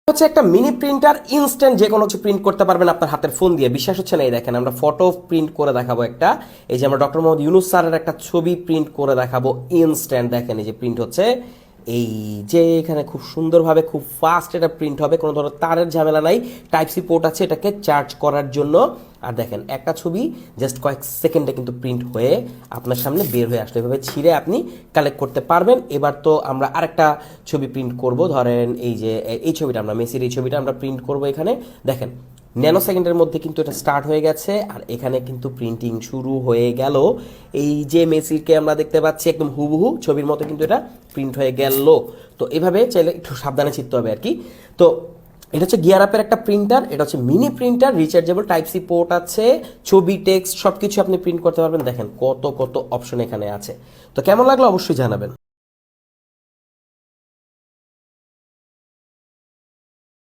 হচ্ছে একটা mini printer, instant যে কোনো কিছু প্রিন্ট করতে পারবেন আপনার হাতের ফোন দিয়ে। বিশ্বাস হচ্ছে না? এই দেখেন, আমরা ফটো প্রিন্ট করে দেখাবো একটা। এই যে আমরা ডক্টর মোহাম্মদ ইউনুস স্যারের একটা ছবি প্রিন্ট করে দেখাবো ইনস্ট্যান্ট। দেখেন এই যে প্রিন্ট হচ্ছে, এই যে এখানে খুব সুন্দরভাবে খুব ফাস্ট এটা প্রিন্ট হবে, কোনো ধরনের তারের ঝামেলা নাই। টাইপ সি পোর্ট আছে এটাকে চার্জ করার জন্য। আর দেখেন একটা ছবি জাস্ট কয়েক সেকেন্ডে কিন্তু প্রিন্ট হয়ে আপনার সামনে বের হয়ে আসলে এভাবে ছিঁড়ে আপনি কালেক্ট করতে পারবেন। এবার তো আমরা আরেকটা ছবি প্রিন্ট করব। ধরেন এই যে এই ছবিটা, আমরা মেসির এই ছবিটা আমরা প্রিন্ট করব এখানে। দেখেন ন্যানো সেকেন্ডের মধ্যে কিন্তু এটা স্টার্ট হয়ে গেছে, আর এখানে কিন্তু প্রিন্টিং শুরু হয়ে গেল। এই যে মেসিকে আমরা দেখতে পাচ্ছি একদম হুবহু ছবির মতো কিন্তু এটা প্রিন্ট হয়ে গেল। তো এভাবে চাইলে একটু সাবধানে ছিঁড়তে হবে আর কি। তো এটা হচ্ছে গিয়ার আপের একটা প্রিন্টার, এটা হচ্ছে mini printer, rechargeable, type C port আছে, ছবি টেক্সট সব কিছু আপনি প্রিন্ট করতে পারবেন। দেখেন কত কত অপশন এখানে আছে। তো কেমন লাগলো অবশ্যই জানাবেন।